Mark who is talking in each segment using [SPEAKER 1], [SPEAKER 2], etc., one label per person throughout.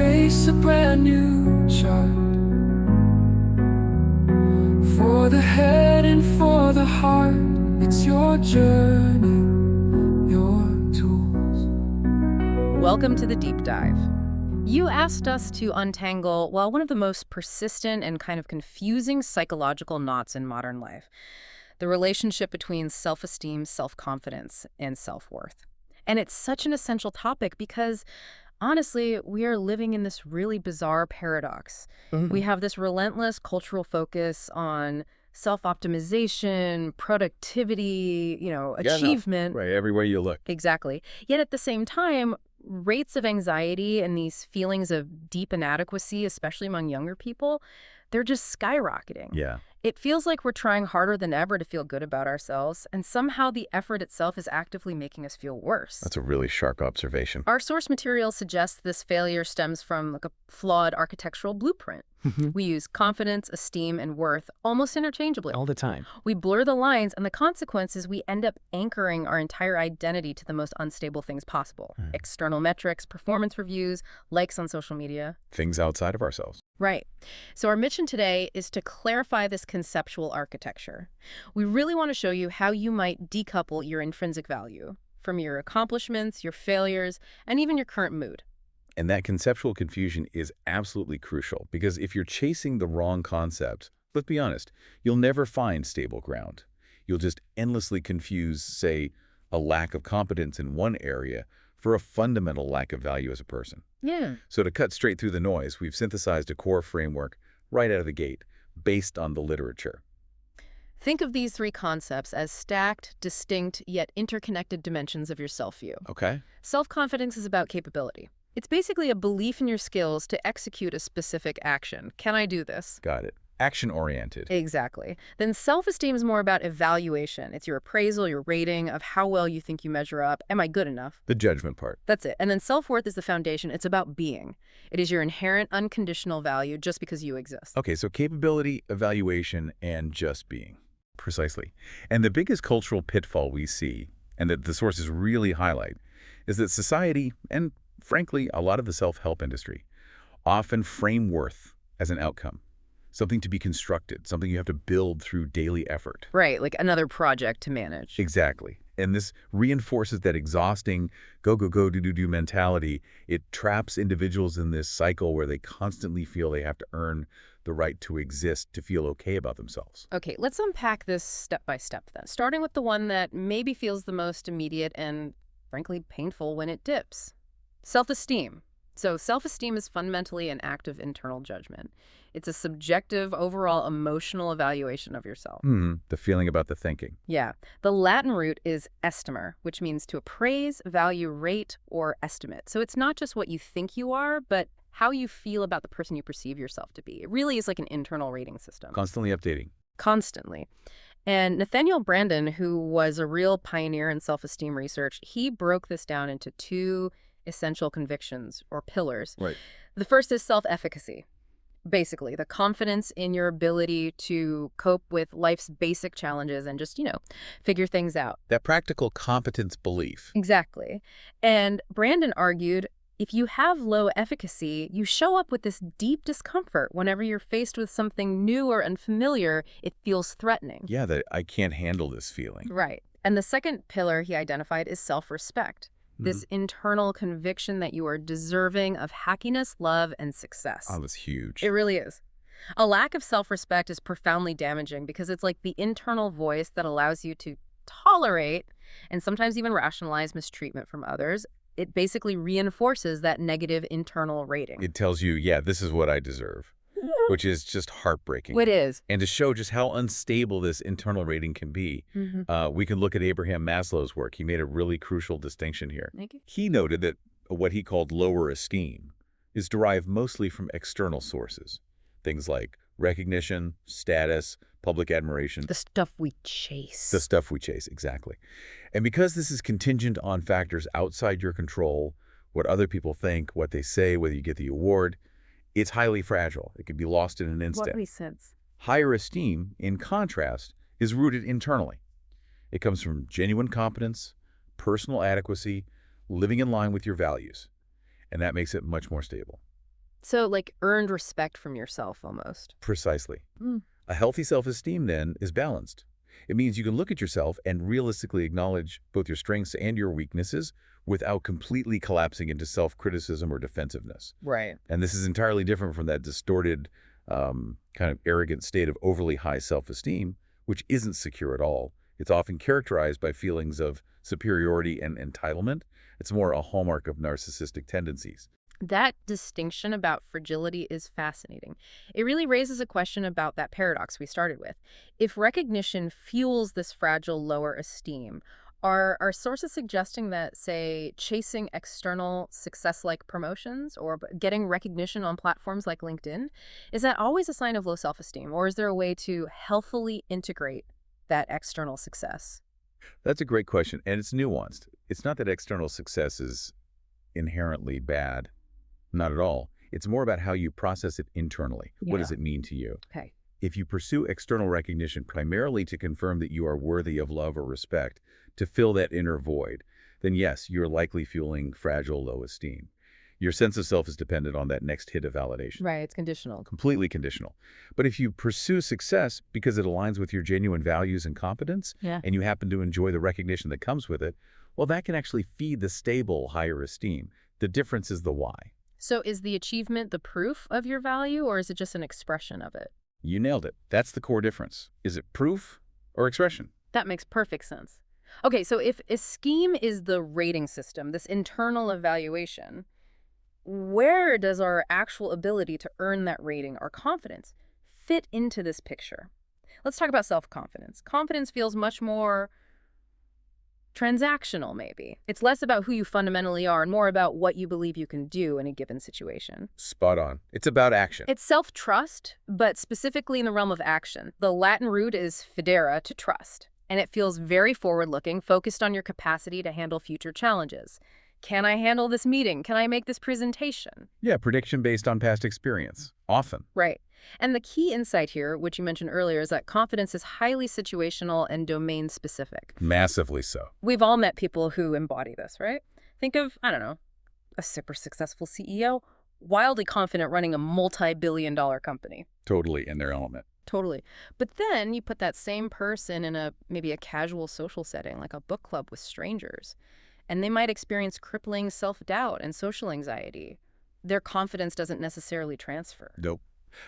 [SPEAKER 1] space, a brand new chart for the head and for the heart. It's your journey, your tools.
[SPEAKER 2] Welcome to the Deep Dive. You asked us to untangle, well, one of the most persistent and kind of confusing psychological knots in modern life, the relationship between self-esteem, self-confidence, and self-worth. And it's such an essential topic because, honestly, we are living in this really bizarre paradox. We have this relentless cultural focus on self-optimization, productivity, achievement.
[SPEAKER 3] Right, everywhere you look.
[SPEAKER 2] Exactly. Yet at the same time, rates of anxiety and these feelings of deep inadequacy, especially among younger people, they're just skyrocketing.
[SPEAKER 3] Yeah.
[SPEAKER 2] It feels like we're trying harder than ever to feel good about ourselves, and somehow the effort itself is actively making us feel worse.
[SPEAKER 3] That's a really sharp observation.
[SPEAKER 2] Our source material suggests this failure stems from a flawed architectural blueprint. We use confidence, esteem, and worth almost interchangeably.
[SPEAKER 4] All the time.
[SPEAKER 2] We blur the lines, and the consequence is we end up anchoring our entire identity to the most unstable things possible. External metrics, performance reviews, likes on social media.
[SPEAKER 3] Things outside of ourselves.
[SPEAKER 2] Right. So our mission today is to clarify this conceptual architecture. We really want to show you how you might decouple your intrinsic value from your accomplishments, your failures, and even your current mood.
[SPEAKER 3] And that conceptual confusion is absolutely crucial because if you're chasing the wrong concept, let's be honest, you'll never find stable ground. You'll just endlessly confuse, say, a lack of competence in one area for a fundamental lack of value as a person.
[SPEAKER 2] Yeah.
[SPEAKER 3] So to cut straight through the noise, we've synthesized a core framework right out of the gate based on the literature.
[SPEAKER 2] Think of these three concepts as stacked, distinct, yet interconnected dimensions of your self-view.
[SPEAKER 3] Okay?
[SPEAKER 2] Self-confidence is about capability. It's basically a belief in your skills to execute a specific action. Can I do this?
[SPEAKER 3] Got it. Action-oriented.
[SPEAKER 2] Exactly. Then self-esteem is more about evaluation. It's your appraisal, your rating of how well you think you measure up. Am I good enough?
[SPEAKER 3] The judgment part.
[SPEAKER 2] That's it. And then self-worth is the foundation. It's about being. It is your inherent unconditional value just because you exist.
[SPEAKER 3] Okay, so capability, evaluation, and just being. Precisely. And the biggest cultural pitfall we see, and that the sources really highlight, is that society, and frankly, a lot of the self-help industry, often frame worth as an outcome, something to be constructed, something you have to build through daily effort.
[SPEAKER 2] Right, like another project to manage.
[SPEAKER 3] Exactly. And this reinforces that exhausting go, go, go, do, do, do mentality. It traps individuals in this cycle where they constantly feel they have to earn the right to exist, to feel okay about themselves.
[SPEAKER 2] Okay, let's unpack this step by step then, starting with the one that maybe feels the most immediate and, frankly, painful when it dips. Self-esteem. So self-esteem is fundamentally an act of internal judgment. It's a subjective, overall emotional evaluation of yourself.
[SPEAKER 3] The feeling about the thinking.
[SPEAKER 2] Yeah. The Latin root is estimer, which means to appraise, value, rate, or estimate. So it's not just what you think you are, but how you feel about the person you perceive yourself to be. It really is like an internal rating system.
[SPEAKER 3] Constantly updating.
[SPEAKER 2] Constantly. And Nathaniel Branden, who was a real pioneer in self-esteem research, he broke this down into two essential convictions or pillars.
[SPEAKER 3] Right.
[SPEAKER 2] The first is self-efficacy. Basically, the confidence in your ability to cope with life's basic challenges and just, figure things out.
[SPEAKER 3] That practical competence belief.
[SPEAKER 2] Exactly. And Branden argued, if you have low efficacy, you show up with this deep discomfort. Whenever you're faced with something new or unfamiliar, it feels threatening.
[SPEAKER 3] Yeah, that I can't handle this feeling.
[SPEAKER 2] Right. And the second pillar he identified is self-respect. This internal conviction that you are deserving of happiness, love, and success.
[SPEAKER 3] Oh, that's huge.
[SPEAKER 2] It really is. A lack of self-respect is profoundly damaging because it's like the internal voice that allows you to tolerate and sometimes even rationalize mistreatment from others. It basically reinforces that negative internal rating.
[SPEAKER 3] It tells you, yeah, this is what I deserve, which is just heartbreaking.
[SPEAKER 2] It is.
[SPEAKER 3] And to show just how unstable this internal rating can be, we can look at Abraham Maslow's work. He made a really crucial distinction here.
[SPEAKER 2] Thank you.
[SPEAKER 3] He noted that what he called lower esteem is derived mostly from external sources, things like recognition, status, public admiration.
[SPEAKER 2] The stuff we chase.
[SPEAKER 3] The stuff we chase, exactly. And because this is contingent on factors outside your control, what other people think, what they say, whether you get the award, it's highly fragile. It can be lost in an instant.
[SPEAKER 2] What we sense.
[SPEAKER 3] Higher esteem, in contrast, is rooted internally. It comes from genuine competence, personal adequacy, living in line with your values. And that makes it much more stable.
[SPEAKER 2] So, like, earned respect from yourself almost.
[SPEAKER 3] Precisely.
[SPEAKER 2] Mm.
[SPEAKER 3] A healthy self-esteem, then, is balanced. It means you can look at yourself and realistically acknowledge both your strengths and your weaknesses without completely collapsing into self-criticism or defensiveness.
[SPEAKER 2] Right.
[SPEAKER 3] And this is entirely different from that distorted, kind of arrogant state of overly high self-esteem, which isn't secure at all. It's often characterized by feelings of superiority and entitlement. It's more a hallmark of narcissistic tendencies.
[SPEAKER 2] That distinction about fragility is fascinating. It really raises a question about that paradox we started with. If recognition fuels this fragile lower esteem, are sources suggesting that, say, chasing external success like promotions or getting recognition on platforms like LinkedIn, is that always a sign of low self-esteem? Or is there a way to healthfully integrate that external success?
[SPEAKER 3] That's a great question, and it's nuanced. It's not that external success is inherently bad. Not at all. It's more about how you process it internally. What does it mean to you?
[SPEAKER 2] Okay.
[SPEAKER 3] If you pursue external recognition primarily to confirm that you are worthy of love or respect, to fill that inner void, then yes, you're likely fueling fragile low esteem. Your sense of self is dependent on that next hit of validation.
[SPEAKER 2] Right, it's conditional.
[SPEAKER 3] Completely conditional. But if you pursue success because it aligns with your genuine values and competence,
[SPEAKER 2] Yeah.
[SPEAKER 3] and you happen to enjoy the recognition that comes with it, well, that can actually feed the stable, higher esteem. The difference is the why.
[SPEAKER 2] So is the achievement the proof of your value, or is it just an expression of it?
[SPEAKER 3] You nailed it. That's the core difference. Is it proof or expression?
[SPEAKER 2] That makes perfect sense. Okay, so if esteem is the rating system, this internal evaluation, where does our actual ability to earn that rating or confidence fit into this picture? Let's talk about self-confidence. Confidence feels much more transactional, maybe. It's less about who you fundamentally are and more about what you believe you can do in a given situation.
[SPEAKER 3] Spot on. It's about action.
[SPEAKER 2] It's self-trust, but specifically in the realm of action. The Latin root is fidere, to trust, and it feels very forward-looking, focused on your capacity to handle future challenges. Can I handle this meeting? Can I make this presentation?
[SPEAKER 3] Yeah, prediction based on past experience. Often.
[SPEAKER 2] Right. And the key insight here, which you mentioned earlier, is that confidence is highly situational and domain-specific.
[SPEAKER 3] Massively so.
[SPEAKER 2] We've all met people who embody this, right? Think of, I don't know, a super successful CEO, wildly confident running a multi-billion-dollar company.
[SPEAKER 3] Totally in their element.
[SPEAKER 2] Totally. But then you put that same person in maybe a casual social setting, like a book club with strangers, and they might experience crippling self-doubt and social anxiety. Their confidence doesn't necessarily transfer.
[SPEAKER 3] Nope.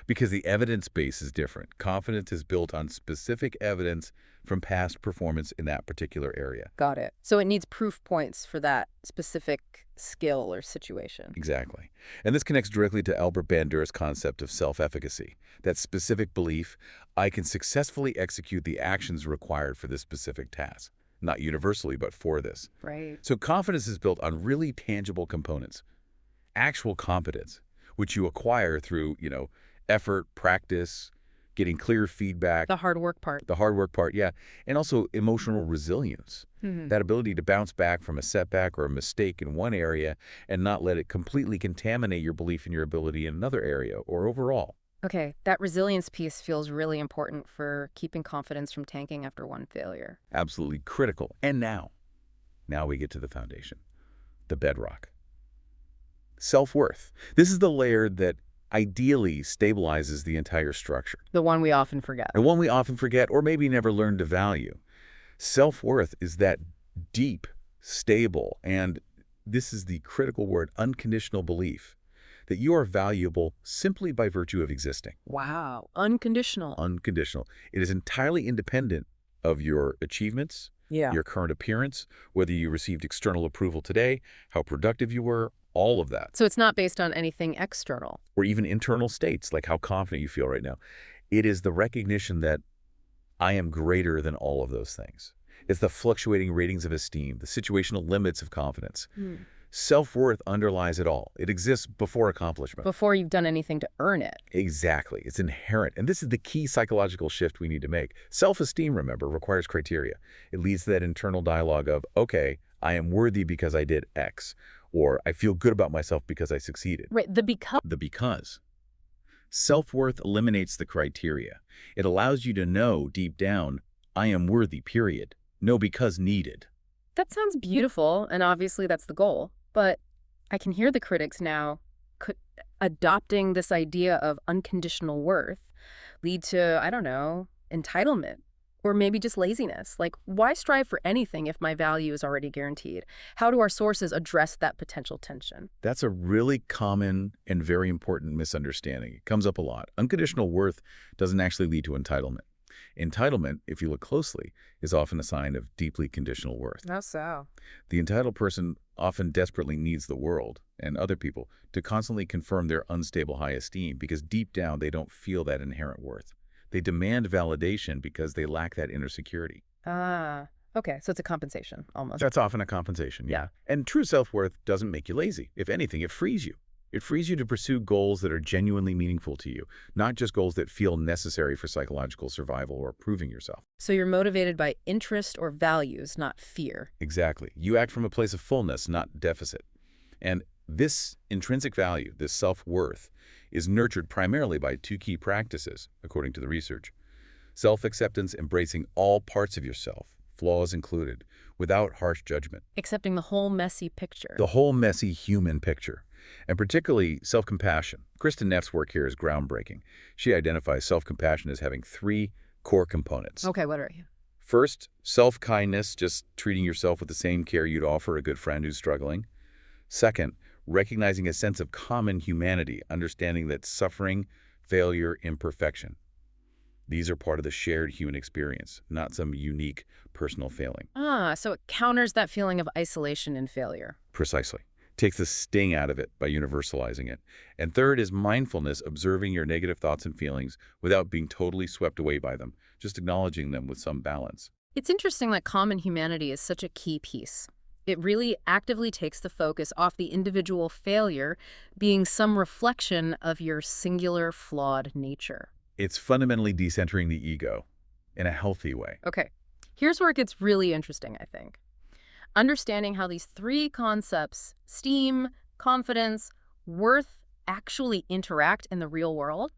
[SPEAKER 3] Because the evidence base is different. Confidence is built on specific evidence from past performance in that particular area.
[SPEAKER 2] Got it. So it needs proof points for that specific skill or situation.
[SPEAKER 3] Exactly. And this connects directly to Albert Bandura's concept of self-efficacy, that specific belief, I can successfully execute the actions required for this specific task. Not universally, but for this.
[SPEAKER 2] Right.
[SPEAKER 3] So confidence is built on really tangible components. Actual competence, which you acquire through, effort, practice, getting clear feedback.
[SPEAKER 2] The hard work part.
[SPEAKER 3] The hard work part, yeah. And also emotional resilience. That ability to bounce back from a setback or a mistake in one area and not let it completely contaminate your belief in your ability in another area or overall.
[SPEAKER 2] Okay, that resilience piece feels really important for keeping confidence from tanking after one failure.
[SPEAKER 3] Absolutely critical. And now we get to the foundation, the bedrock. Self-worth. This is the layer that ideally stabilizes the entire structure.
[SPEAKER 2] The one we often forget.
[SPEAKER 3] And one we often forget or maybe never learn to value. Self-worth is that deep, stable, and this is the critical word, unconditional belief that you are valuable simply by virtue of existing.
[SPEAKER 2] Wow, unconditional.
[SPEAKER 3] Unconditional. It is entirely independent of your achievements, your current appearance, whether you received external approval today, how productive you were, all of that.
[SPEAKER 2] So it's not based on anything external.
[SPEAKER 3] Or even internal states, like how confident you feel right now. It is the recognition that I am greater than all of those things. It's the fluctuating ratings of esteem, the situational limits of confidence. Self-worth underlies it all. It exists before accomplishment.
[SPEAKER 2] Before you've done anything to earn it.
[SPEAKER 3] Exactly. It's inherent. And this is the key psychological shift we need to make. Self-esteem, remember, requires criteria. It leads to that internal dialogue of, okay, I am worthy because I did X, or I feel good about myself because I succeeded.
[SPEAKER 2] Right, the because.
[SPEAKER 3] The because. Self-worth eliminates the criteria. It allows you to know deep down, I am worthy, period. No because needed.
[SPEAKER 2] That sounds beautiful, and obviously that's the goal. But I can hear the critics now. adopting this idea of unconditional worth lead to, I don't know, entitlement? Or maybe just laziness? Like, why strive for anything if my value is already guaranteed? How do our sources address that potential tension?
[SPEAKER 3] That's a really common and very important misunderstanding. It comes up a lot. Unconditional worth doesn't actually lead to entitlement. Entitlement, if you look closely, is often a sign of deeply conditional worth.
[SPEAKER 2] How so?
[SPEAKER 3] The entitled person often desperately needs the world and other people to constantly confirm their unstable high esteem because deep down they don't feel that inherent worth. They demand validation because they lack that inner security.
[SPEAKER 2] Ah, okay. So it's a compensation, almost.
[SPEAKER 3] That's often a compensation, yeah. And true self-worth doesn't make you lazy. If anything, it frees you. It frees you to pursue goals that are genuinely meaningful to you, not just goals that feel necessary for psychological survival or proving yourself.
[SPEAKER 2] So you're motivated by interest or values, not fear.
[SPEAKER 3] Exactly. You act from a place of fullness, not deficit. And this intrinsic value, this self-worth, is nurtured primarily by two key practices, according to the research. Self-acceptance, embracing all parts of yourself, flaws included, without harsh judgment.
[SPEAKER 2] Accepting the whole messy picture.
[SPEAKER 3] The whole messy human picture. And particularly self-compassion. Kristen Neff's work here is groundbreaking. She identifies self-compassion as having three core components.
[SPEAKER 2] Okay, what are you?
[SPEAKER 3] First, self-kindness, just treating yourself with the same care you'd offer a good friend who's struggling. Second, recognizing a sense of common humanity, understanding that suffering, failure, imperfection. These are part of the shared human experience, not some unique personal failing.
[SPEAKER 2] Ah, so it counters that feeling of isolation and failure.
[SPEAKER 3] Precisely. Takes the sting out of it by universalizing it. And third is mindfulness, observing your negative thoughts and feelings without being totally swept away by them, just acknowledging them with some balance.
[SPEAKER 2] It's interesting that common humanity is such a key piece. It really actively takes the focus off the individual failure being some reflection of your singular, flawed nature.
[SPEAKER 3] It's fundamentally decentering the ego in a healthy way.
[SPEAKER 2] Okay, here's where it gets really interesting, I think. Understanding how these three concepts, esteem, confidence, worth, actually interact in the real world,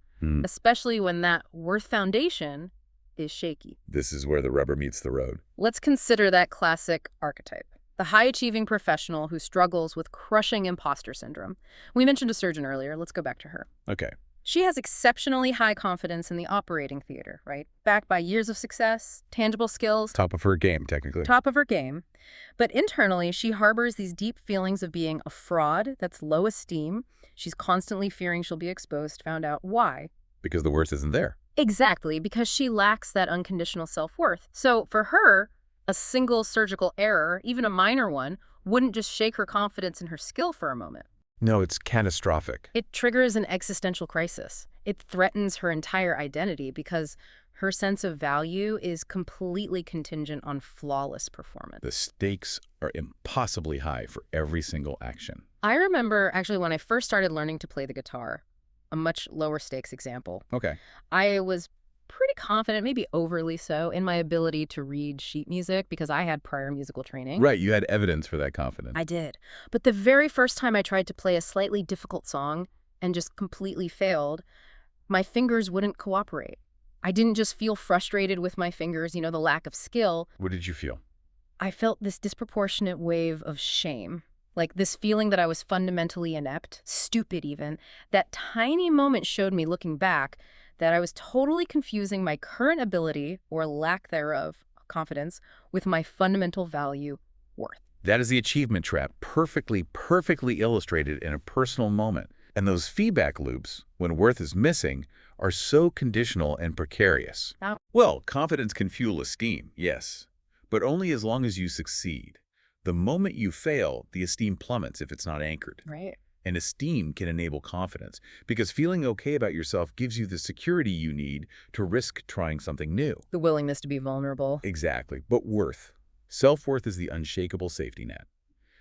[SPEAKER 2] especially when that worth foundation is shaky.
[SPEAKER 3] This is where the rubber meets the road.
[SPEAKER 2] Let's consider that classic archetype. The high-achieving professional who struggles with crushing imposter syndrome. We mentioned a surgeon earlier. Let's go back to her.
[SPEAKER 3] Okay.
[SPEAKER 2] She has exceptionally high confidence in the operating theater, right? Backed by years of success, tangible skills.
[SPEAKER 3] Top of her game, technically.
[SPEAKER 2] Top of her game. But internally, she harbors these deep feelings of being a fraud, that's low esteem. She's constantly fearing she'll be exposed, found out why.
[SPEAKER 3] Because the worth isn't there.
[SPEAKER 2] Exactly, because she lacks that unconditional self-worth. So for her, a single surgical error, even a minor one, wouldn't just shake her confidence in her skill for a moment.
[SPEAKER 3] No, it's catastrophic.
[SPEAKER 2] It triggers an existential crisis. It threatens her entire identity because her sense of value is completely contingent on flawless performance.
[SPEAKER 3] The stakes are impossibly high for every single action.
[SPEAKER 2] I remember actually when I first started learning to play the guitar, a much lower stakes example.
[SPEAKER 3] Okay.
[SPEAKER 2] I was pretty confident, maybe overly so, in my ability to read sheet music because I had prior musical training.
[SPEAKER 3] Right, you had evidence for that confidence.
[SPEAKER 2] I did. But the very first time I tried to play a slightly difficult song and just completely failed, my fingers wouldn't cooperate. I didn't just feel frustrated with my fingers, the lack of skill.
[SPEAKER 3] What did you feel?
[SPEAKER 2] I felt this disproportionate wave of shame. Like this feeling that I was fundamentally inept, stupid even. That tiny moment showed me, looking back, that I was totally confusing my current ability, or lack thereof, confidence, with my fundamental value, worth.
[SPEAKER 3] That is the achievement trap, perfectly illustrated in a personal moment. And those feedback loops, when worth is missing, are so conditional and precarious. Well, confidence can fuel esteem, yes, but only as long as you succeed. The moment you fail, the esteem plummets if it's not anchored.
[SPEAKER 2] Right.
[SPEAKER 3] And esteem can enable confidence, because feeling okay about yourself gives you the security you need to risk trying something new.
[SPEAKER 2] The willingness to be vulnerable.
[SPEAKER 3] Exactly. But worth. Self-worth is the unshakable safety net.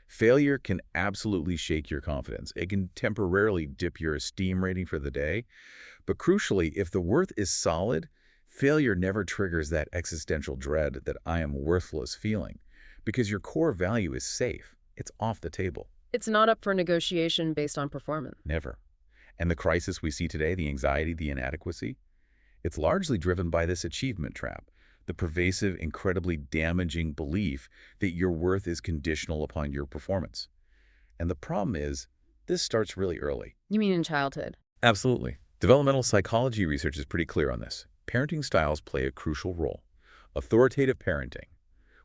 [SPEAKER 3] Failure can absolutely shake your confidence. It can temporarily dip your esteem rating for the day. But crucially, if the worth is solid, failure never triggers that existential dread, that I am worthless feeling, because your core value is safe. It's off the table.
[SPEAKER 2] It's not up for negotiation based on performance.
[SPEAKER 3] Never. And the crisis we see today, the anxiety, the inadequacy, it's largely driven by this achievement trap, the pervasive, incredibly damaging belief that your worth is conditional upon your performance. And the problem is, This starts really early.
[SPEAKER 2] You mean in childhood?
[SPEAKER 3] Absolutely. Developmental psychology research is pretty clear on this. Parenting styles play a crucial role. Authoritative parenting,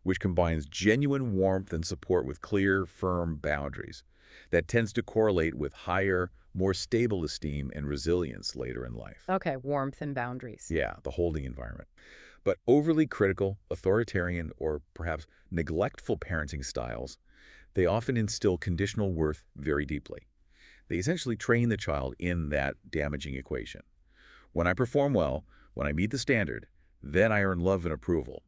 [SPEAKER 3] which combines genuine warmth and support with clear, firm boundaries, that tends to correlate with higher, more stable esteem and resilience later in life.
[SPEAKER 2] Okay, warmth and boundaries.
[SPEAKER 3] Yeah, the holding environment. But overly critical, authoritarian, or perhaps neglectful parenting styles, they often instill conditional worth very deeply. They essentially train the child in that damaging equation. When I perform well, when I meet the standard, then I earn love and approval.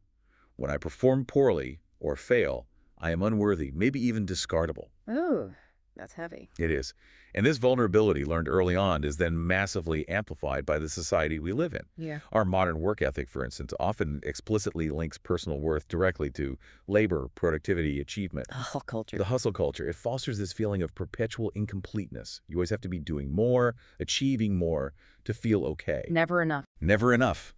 [SPEAKER 3] When I perform poorly or fail, I am unworthy, maybe even discardable.
[SPEAKER 2] Oh, that's heavy.
[SPEAKER 3] It is. And this vulnerability learned early on is then massively amplified by the society we live in.
[SPEAKER 2] Yeah.
[SPEAKER 3] Our modern work ethic, for instance, often explicitly links personal worth directly to labor, productivity, achievement.
[SPEAKER 2] Hustle culture.
[SPEAKER 3] The hustle culture, it fosters this feeling of perpetual incompleteness. You always have to be doing more, achieving more to feel okay.
[SPEAKER 2] Never enough.
[SPEAKER 3] Never enough.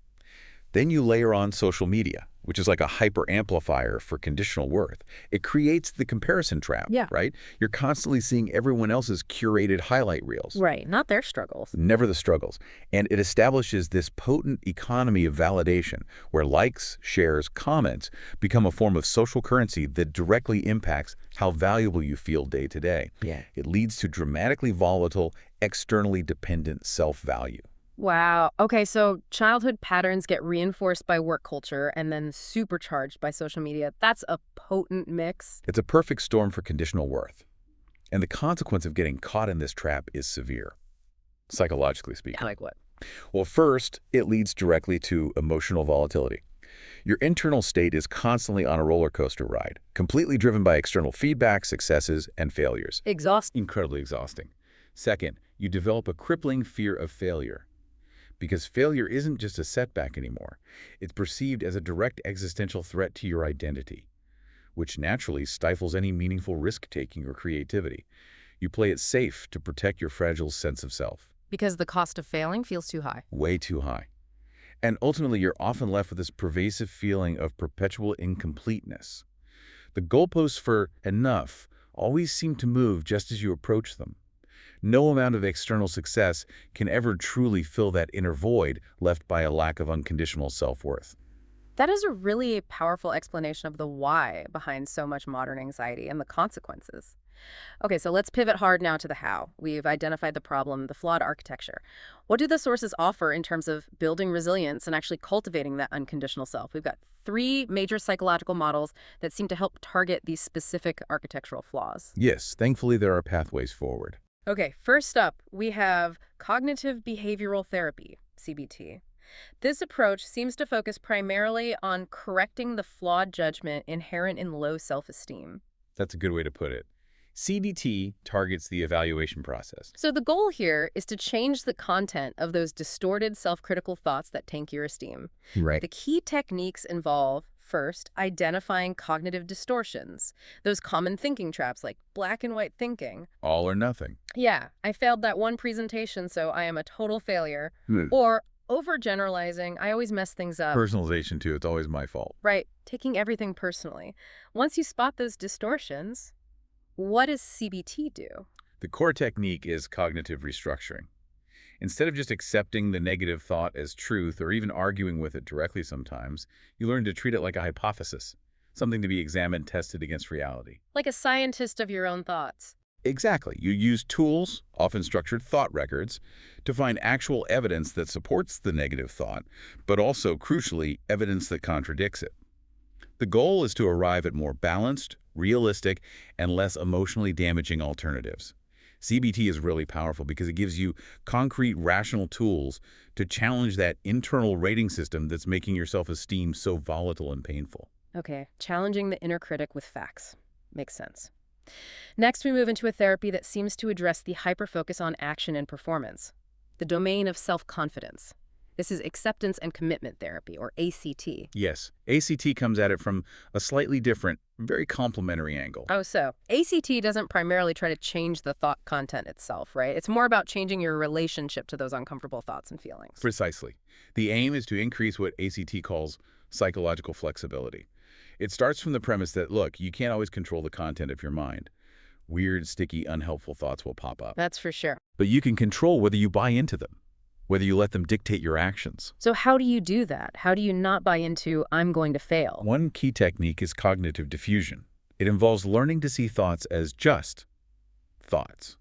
[SPEAKER 3] Then you layer on social media, which is like a hyper-amplifier for conditional worth. It creates the comparison trap,
[SPEAKER 2] Yeah.
[SPEAKER 3] right? You're constantly seeing everyone else's curated highlight reels.
[SPEAKER 2] Right, not their struggles.
[SPEAKER 3] Never the struggles. And it establishes this potent economy of validation where likes, shares, comments become a form of social currency that directly impacts how valuable you feel day to day.
[SPEAKER 2] Yeah.
[SPEAKER 3] It leads to dramatically volatile, externally dependent self-value.
[SPEAKER 2] Wow. Okay, so childhood patterns get reinforced by work culture and then supercharged by social media. That's a potent mix.
[SPEAKER 3] It's a perfect storm for conditional worth. And the consequence of getting caught in this trap is severe, psychologically speaking.
[SPEAKER 2] Like what?
[SPEAKER 3] Well, first, it leads directly to emotional volatility. Your internal state is constantly on a roller coaster ride, completely driven by external feedback, successes, and failures.
[SPEAKER 2] Exhausting.
[SPEAKER 3] Incredibly exhausting. Second, you develop a crippling fear of failure. Because failure isn't just a setback anymore. It's perceived as a direct existential threat to your identity, which naturally stifles any meaningful risk-taking or creativity. You play it safe to protect your fragile sense of self.
[SPEAKER 2] Because the cost of failing feels too high.
[SPEAKER 3] Way too high. And ultimately, you're often left with this pervasive feeling of perpetual incompleteness. The goalposts for enough always seem to move just as you approach them. No amount of external success can ever truly fill that inner void left by a lack of unconditional self-worth.
[SPEAKER 2] That is a really powerful explanation of the why behind so much modern anxiety and the consequences. Okay, so let's pivot hard now to the how. We've identified the problem, the flawed architecture. What do the sources offer in terms of building resilience and actually cultivating that unconditional self? We've got 3 major psychological models that seem to help target these specific architectural flaws.
[SPEAKER 3] Yes, thankfully there are pathways forward.
[SPEAKER 2] Okay, first up, we have cognitive behavioral therapy, CBT. This approach seems to focus primarily on correcting the flawed judgment inherent in low self-esteem.
[SPEAKER 3] That's a good way to put it. CBT targets the evaluation process.
[SPEAKER 2] So the goal here is to change the content of those distorted self-critical thoughts that tank your esteem.
[SPEAKER 3] Right.
[SPEAKER 2] The key techniques involve, first, identifying cognitive distortions, those common thinking traps like black and white thinking.
[SPEAKER 3] All or nothing.
[SPEAKER 2] Yeah, I failed that one presentation, so I am a total failure. Or overgeneralizing, I always mess things up.
[SPEAKER 3] Personalization, too. It's always my fault.
[SPEAKER 2] Right, taking everything personally. Once you spot those distortions, what does CBT do?
[SPEAKER 3] The core technique is cognitive restructuring. Instead of just accepting the negative thought as truth or even arguing with it directly sometimes, you learn to treat it like a hypothesis, something to be examined, tested against reality.
[SPEAKER 2] Like a scientist of your own thoughts.
[SPEAKER 3] Exactly. You use tools, often structured thought records, to find actual evidence that supports the negative thought, but also, crucially, evidence that contradicts it. The goal is to arrive at more balanced, realistic, and less emotionally damaging alternatives. CBT is really powerful because it gives you concrete, rational tools to challenge that internal rating system that's making your self-esteem so volatile and painful.
[SPEAKER 2] Okay, challenging the inner critic with facts. Makes sense. Next, we move into a therapy that seems to address the hyper-focus on action and performance, the domain of self-confidence. This is acceptance and commitment therapy, or ACT.
[SPEAKER 3] Yes, ACT comes at it from a slightly different, very complementary angle.
[SPEAKER 2] Oh, so ACT doesn't primarily try to change the thought content itself, right? It's more about changing your relationship to those uncomfortable thoughts and feelings.
[SPEAKER 3] Precisely. The aim is to increase what ACT calls psychological flexibility. It starts from the premise that, look, you can't always control the content of your mind. weird, sticky, unhelpful thoughts will pop up.
[SPEAKER 2] That's for sure.
[SPEAKER 3] But you can control whether you buy into them, whether you let them dictate your actions.
[SPEAKER 2] So how do you do that? How do you not buy into I'm going to fail?
[SPEAKER 3] One key technique is cognitive diffusion. It involves learning to see thoughts as just thoughts.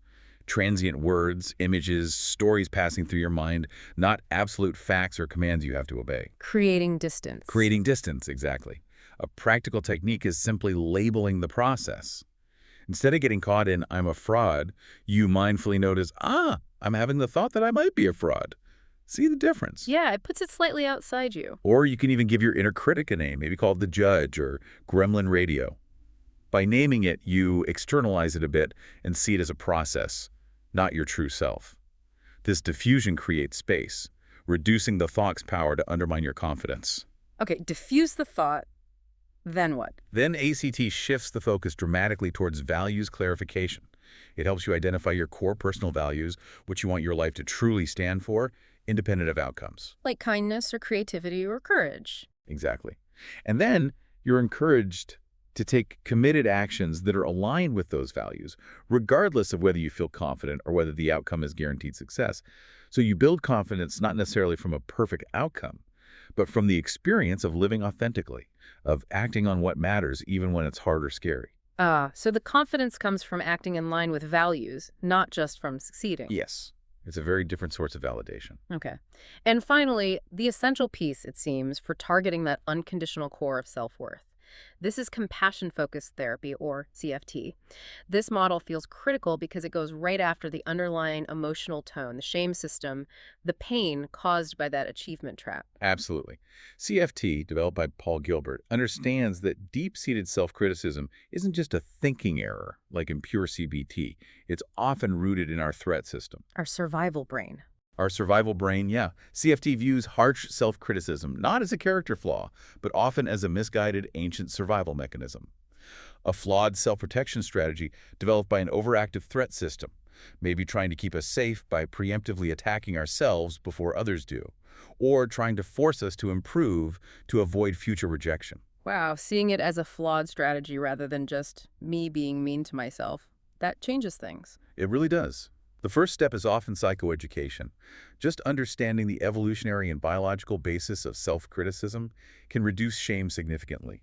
[SPEAKER 3] Transient words, images, stories passing through your mind, not absolute facts or commands you have to obey.
[SPEAKER 2] Creating distance.
[SPEAKER 3] Creating distance, exactly. A practical technique is simply labeling the process. Instead of getting caught in I'm a fraud, you mindfully notice, I'm having the thought that I might be a fraud. See the difference?
[SPEAKER 2] Yeah, it puts it slightly outside you.
[SPEAKER 3] Or you can even give your inner critic a name, maybe called the judge or gremlin radio. By naming it, you externalize it a bit and see it as a process, not your true self. This diffusion creates space, reducing the thought's power to undermine your confidence.
[SPEAKER 2] Okay, diffuse the thought, then what?
[SPEAKER 3] Then ACT shifts the focus dramatically towards values clarification. It helps you identify your core personal values, what you want your life to truly stand for, independent of outcomes.
[SPEAKER 2] Like kindness or creativity or courage.
[SPEAKER 3] Exactly. And then you're encouraged to take committed actions that are aligned with those values, regardless of whether you feel confident or whether the outcome is guaranteed success. So you build confidence not necessarily from a perfect outcome, but from the experience of living authentically, of acting on what matters even when it's hard or scary.
[SPEAKER 2] So the confidence comes from acting in line with values, not just from succeeding.
[SPEAKER 3] Yes, it's a very different source of validation.
[SPEAKER 2] Okay. And finally, the essential piece, it seems, for targeting that unconditional core of self-worth. This is compassion-focused therapy, or CFT. This model feels critical because it goes right after the underlying emotional tone, the shame system, the pain caused by that achievement trap.
[SPEAKER 3] Absolutely. CFT, developed by Paul Gilbert, understands that deep-seated self-criticism isn't just a thinking error, like in pure CBT. It's often rooted in our threat system.
[SPEAKER 2] Our survival brain.
[SPEAKER 3] Our survival brain, yeah. CFT views harsh self-criticism not as a character flaw, but often as a misguided ancient survival mechanism. A flawed self-protection strategy developed by an overactive threat system, maybe trying to keep us safe by preemptively attacking ourselves before others do, or trying to force us to improve to avoid future rejection.
[SPEAKER 2] Wow, seeing it as a flawed strategy rather than just me being mean to myself, that changes things.
[SPEAKER 3] It really does. The first step is often psychoeducation. Just understanding the evolutionary and biological basis of self-criticism can reduce shame significantly.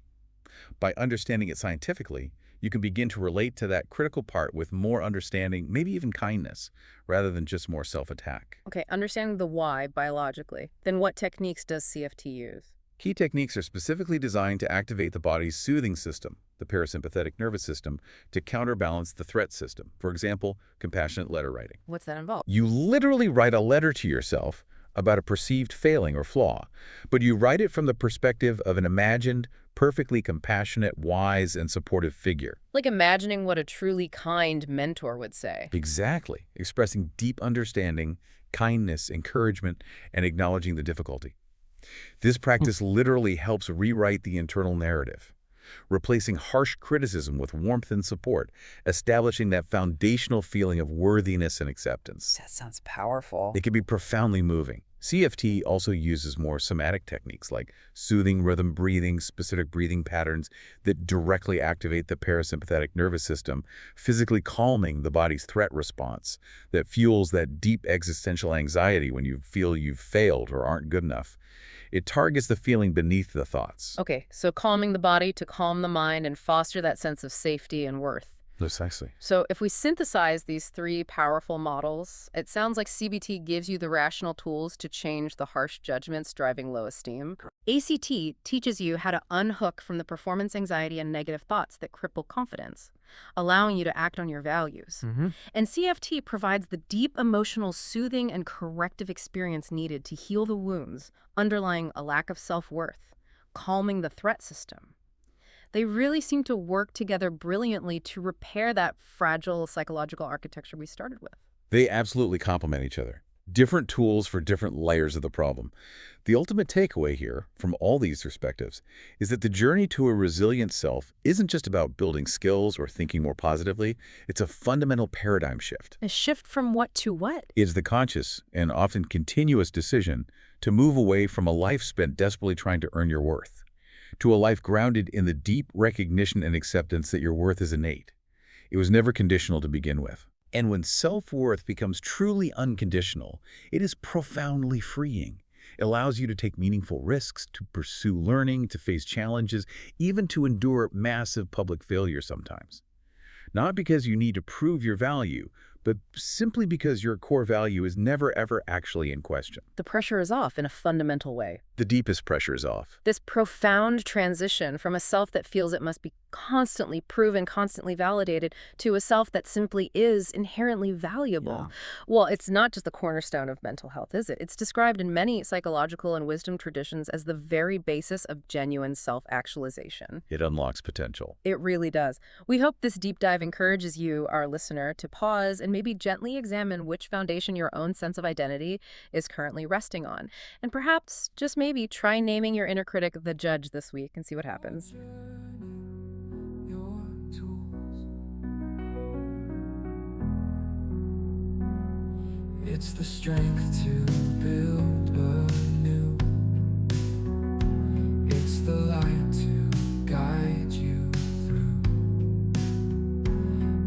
[SPEAKER 3] By understanding it scientifically, you can begin to relate to that critical part with more understanding, maybe even kindness, rather than just more self-attack.
[SPEAKER 2] Okay, understanding the why biologically, then what techniques does CFT use?
[SPEAKER 3] Key techniques are specifically designed to activate the body's soothing system, the parasympathetic nervous system, to counterbalance the threat system. For example, compassionate letter writing.
[SPEAKER 2] What's that involve?
[SPEAKER 3] You literally write a letter to yourself about a perceived failing or flaw, but you write it from the perspective of an imagined, perfectly compassionate, wise, and supportive figure.
[SPEAKER 2] Like imagining what a truly kind mentor would say.
[SPEAKER 3] Exactly. Expressing deep understanding, kindness, encouragement, and acknowledging the difficulty. This practice literally helps rewrite the internal narrative, replacing harsh criticism with warmth and support, establishing that foundational feeling of worthiness and acceptance.
[SPEAKER 2] That sounds powerful.
[SPEAKER 3] It can be profoundly moving. CFT also uses more somatic techniques like soothing rhythm breathing, specific breathing patterns that directly activate the parasympathetic nervous system, physically calming the body's threat response that fuels that deep existential anxiety when you feel you've failed or aren't good enough. It targets the feeling beneath the thoughts.
[SPEAKER 2] Okay, so calming the body to calm the mind and foster that sense of safety and worth.
[SPEAKER 3] Precisely.
[SPEAKER 2] So if we synthesize these three powerful models, it sounds like CBT gives you the rational tools to change the harsh judgments driving low esteem. ACT teaches you how to unhook from the performance anxiety and negative thoughts that cripple confidence, allowing you to act on your values. And CFT provides the deep emotional soothing and corrective experience needed to heal the wounds underlying a lack of self-worth, calming the threat system. They really seem to work together brilliantly to repair that fragile psychological architecture we started with.
[SPEAKER 3] They absolutely complement each other. Different tools for different layers of the problem. The ultimate takeaway here, from all these perspectives, is that the journey to a resilient self isn't just about building skills or thinking more positively. It's a fundamental paradigm shift.
[SPEAKER 2] A shift from what to what?
[SPEAKER 3] It's the conscious and often continuous decision to move away from a life spent desperately trying to earn your worth, to a life grounded in the deep recognition and acceptance that your worth is innate. It was never conditional to begin with. And when self-worth becomes truly unconditional, it is profoundly freeing. It allows you to take meaningful risks, to pursue learning, to face challenges, even to endure massive public failure sometimes. Not because you need to prove your value, but simply because your core value is never ever actually in question.
[SPEAKER 2] The pressure is off in a fundamental way.
[SPEAKER 3] The deepest pressure is off.
[SPEAKER 2] This profound transition from a self that feels it must be constantly proven, constantly validated, to a self that simply is inherently valuable. Well, it's not just the cornerstone of mental health, is it? It's described in many psychological and wisdom traditions as the very basis of genuine self-actualization.
[SPEAKER 3] It unlocks potential.
[SPEAKER 2] It really does. We hope this deep dive encourages you, our listener, to pause and maybe gently examine which foundation your own sense of identity is currently resting on. And perhaps, just maybe, try naming your inner critic the judge this week and see what happens.
[SPEAKER 1] Your tools. It's the strength to build anew. It's the light to guide you through.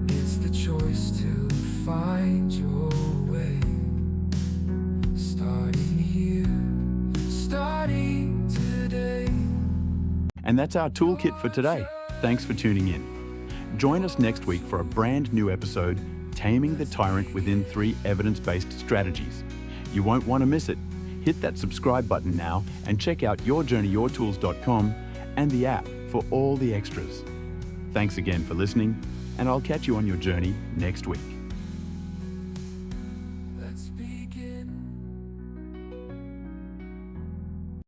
[SPEAKER 1] It's the choice to find your way. Starting here, starting today.
[SPEAKER 4] And that's our toolkit for today. Thanks for tuning in. Join us next week for a brand new episode, Taming the Tyrant Within 3 Evidence-Based Strategies. You won't want to miss it. Hit that subscribe button now and check out yourjourneyyourtools.com and the app for all the extras. Thanks again for listening, and I'll catch you on your journey next week.